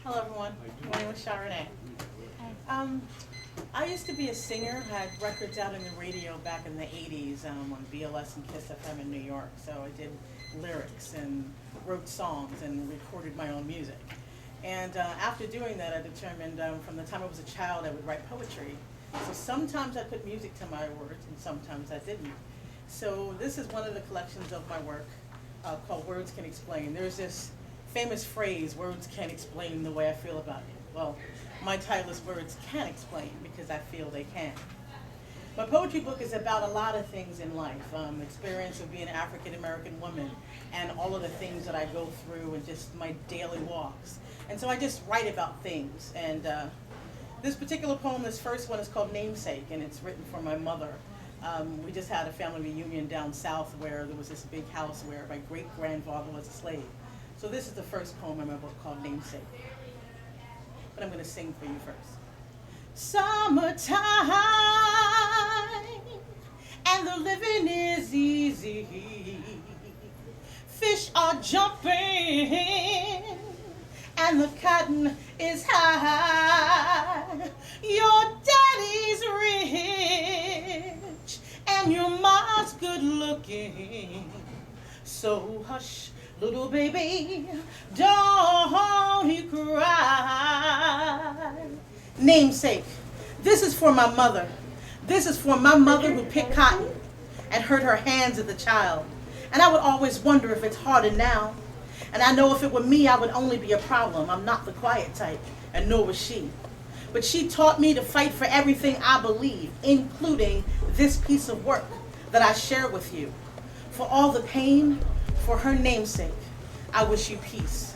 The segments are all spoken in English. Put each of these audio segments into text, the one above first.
Hello, everyone. My name is Sha Rene. I used to be a singer. I had records out in the radio back in the 80s on BLS and Kiss FM in New York. So I did lyrics and wrote songs and recorded my own music. And after doing that, I determined from the time I was a child I would write poetry. So sometimes I put music to my words and sometimes I didn't. So this is one of the collections of my work called Words Can Explain. There's this famous phrase, words can't explain the way I feel about you. Well, my title is Words Can Explain because I feel they can. My poetry book is about a lot of things in life, experience of being an African-American woman and all of the things that I go through and just my daily walks. And so I just write about things. And this particular poem, this first one, is called Namesake, and it's written for my mother. We just had a family reunion down south where there was this big house where my great-grandfather was a slave. So this is the first poem in my book called Namesake. But I'm going to sing for you first. Summertime, and the living is easy. Fish are jumping, and the cotton is high. Your daddy's rich, and your mom's good looking. So hush, little baby, don't you cry. Namesake. This is for my mother. This is for my mother who picked cotton and hurt her hands as a child. And I would always wonder if it's harder now. And I know if it were me, I would only be a problem. I'm not the quiet type, and nor was she. But she taught me to fight for everything I believe, including this piece of work that I share with you. For all the pain, for her namesake, I wish you peace.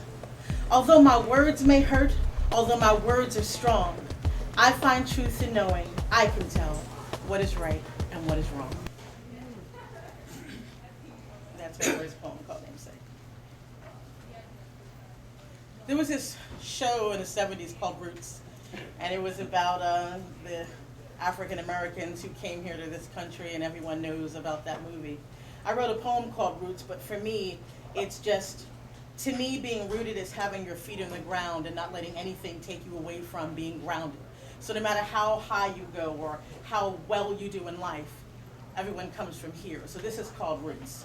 Although my words may hurt, although my words are strong, I find truth in knowing I can tell what is right and what is wrong. That's my first poem called Namesake. There was this show in the 70s called Roots, and it was about the African Americans who came here to this country, and everyone knows about that movie. I wrote a poem called Roots, but for me, it's just, to me, being rooted is having your feet on the ground and not letting anything take you away from being grounded. So no matter how high you go or how well you do in life, everyone comes from here. So this is called Roots.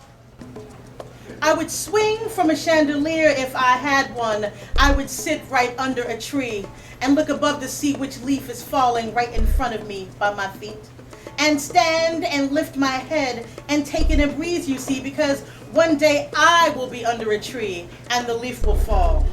I would swing from a chandelier if I had one. I would sit right under a tree and look above to see which leaf is falling right in front of me by my feet. And stand and lift my head and take in a breeze, you see, because one day I will be under a tree and the leaf will fall.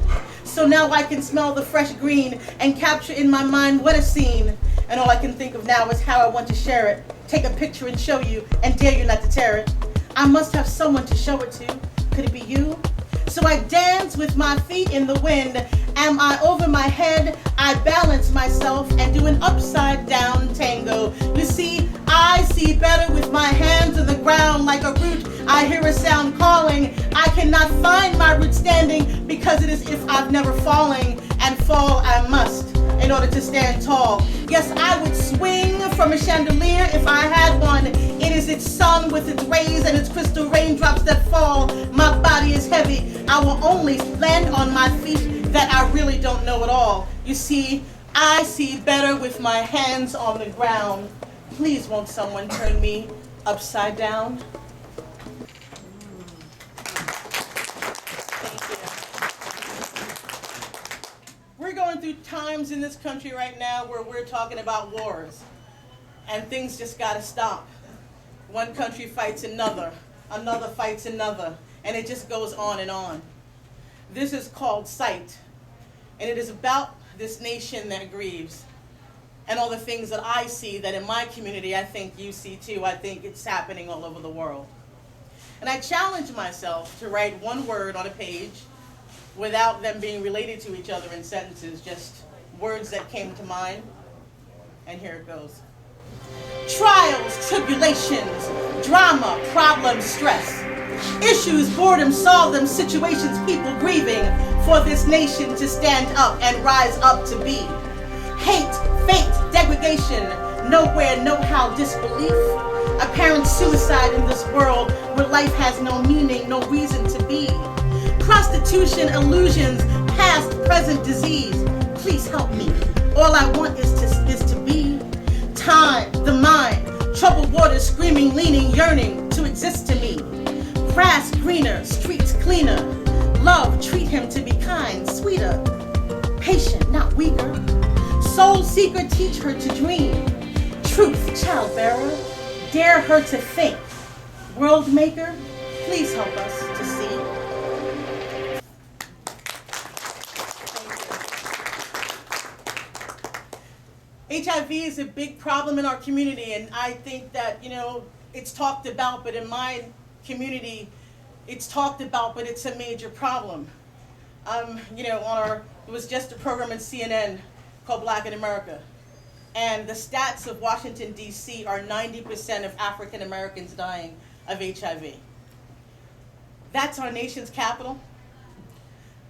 So now I can smell the fresh green and capture in my mind what a scene. And all I can think of now is how I want to share it. Take a picture and show you and dare you not to tear it. I must have someone to show it to. Could it be you? So I dance with my feet in the wind. Am I over my head? I balance myself and do an upside down tango. You see, I see better with my hands on the ground like a root. I hear a sound calling. I cannot find my root standing because it is if I've never fallen, and fall I must in order to stand tall. Yes, I would swing from a chandelier if I had one. It is its sun with its rays and its crystal raindrops that fall. My body is heavy. I will only land on my feet that I really don't know at all. You see, I see better with my hands on the ground. Please won't someone turn me upside down? Thank you. We're going through times in this country right now where we're talking about wars, and things just gotta stop. One country fights another, another fights another, and it just goes on and on. This is called Sight, and it is about this nation that grieves and all the things that I see that in my community I think you see too. I think it's happening all over the world. And I challenge myself to write one word on a page without them being related to each other in sentences, just words that came to mind. And here it goes. Trials, tribulations, drama, problems, stress. Issues, boredom, solve them, situations, people grieving for this nation to stand up and rise up to be. Hate, fate, degradation, nowhere, no how, disbelief. Apparent suicide in this world where life has no meaning, no reason to be. Prostitution, illusions, past, present disease, please help me. All I want is to be. Time, the mind, troubled waters screaming, leaning, yearning to exist to me. Grass greener, streets cleaner. Love, treat him to be kind, sweeter. Patient, not weaker. Soul seeker, teach her to dream. Truth, childbearer, dare her to think. World maker, please help us to see. HIV is a big problem in our community, and I think that, it's talked about, but in my community, it's talked about, but it's a major problem. There was just a program in CNN called Black in America, and the stats of Washington, D.C. are 90% of African Americans dying of HIV. That's our nation's capital.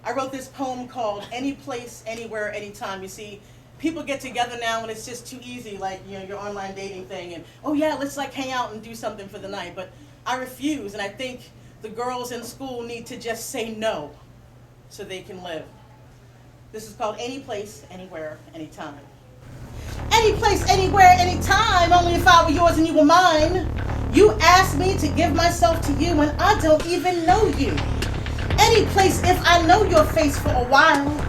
I wrote this poem called Any Place, Anywhere, Anytime. You see, people get together now and it's just too easy, like, your online dating thing, and, oh yeah, let's like hang out and do something for the night. But I refuse, and I think the girls in school need to just say no so they can live. This is called Any Place, Anywhere, Anytime. Any place, anywhere, anytime, only if I were yours and you were mine. You asked me to give myself to you and I don't even know you. Any place if I know your face for a while.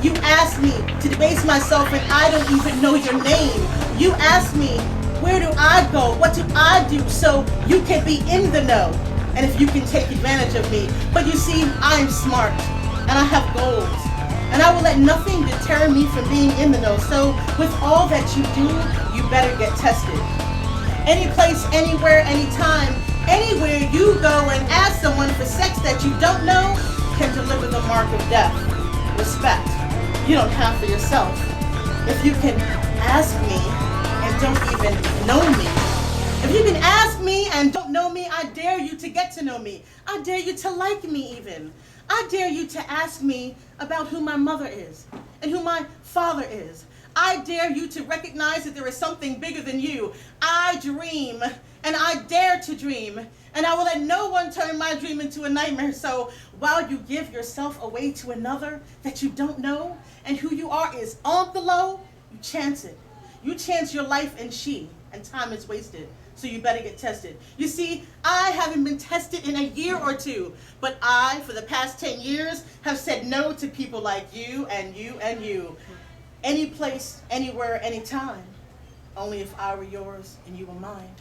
You asked me to debase myself and I don't even know your name. You asked me, where do I go? What do I do so you can be in the know? And if you can take advantage of me. But you see, I'm smart and I have goals. And I will let nothing deter me from being in the know. So with all that you do, you better get tested. Any place, anywhere, anytime, anywhere you go and ask someone for sex that you don't know can deliver the mark of death. Respect. You don't have for yourself. If you can ask me and don't even know me. If you can ask me and don't know me, I dare you to get to know me. I dare you to like me even. I dare you to ask me about who my mother is and who my father is. I dare you to recognize that there is something bigger than you. I dream and I dare to dream, and I will let no one turn my dream into a nightmare. So while you give yourself away to another that you don't know and who you are is on the low, you chance it. You chance your life and she, and time is wasted. So you better get tested. You see, I haven't been tested in a year or two, but I, for the past 10 years, have said no to people like you and you and you. Any place, anywhere, anytime. Only if I were yours and you were mine.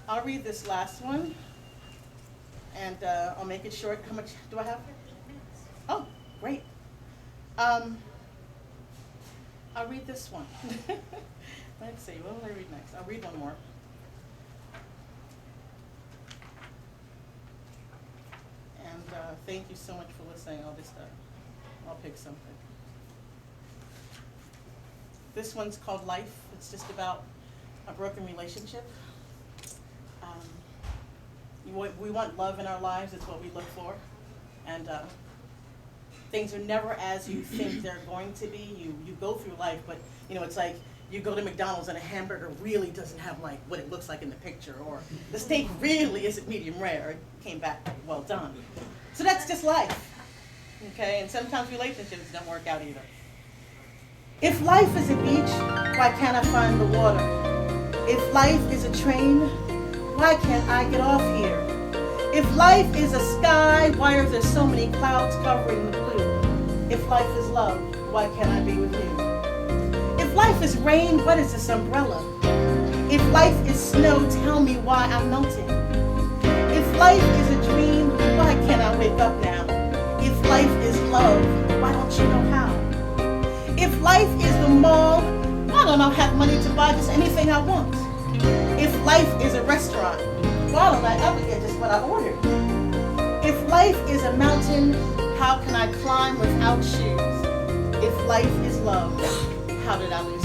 I'll read this last one, and I'll make it short. How much do I have? Oh, great. I'll read this one. Let's see, what will I read next? I'll read one more. And thank you so much for listening. I'll pick something. This one's called Life. It's just about a broken relationship. We want love in our lives. It's what we look for. And things are never as you think they're going to be. You go through life, but it's like you go to McDonald's and a hamburger really doesn't have like what it looks like in the picture, or the steak really isn't medium rare. It came back well done. So that's just life. Okay, and sometimes relationships don't work out either. If life is a beach, why can't I find the water? If life is a train, why can't I get off here? If life is a sky, why are there so many clouds covering the blue? If life is love, why can't I be with you? If life is rain, what is this umbrella? If life is snow, tell me why I'm melting. If life is a dream, why can't I wake up now? If life is love, why don't you know how? If life is the mall, why don't I have money to buy just anything I want? If life is a restaurant, why don't I ever get just what I ordered? If life is a mountain, how can I climb without shoes? If life is love, how did I lose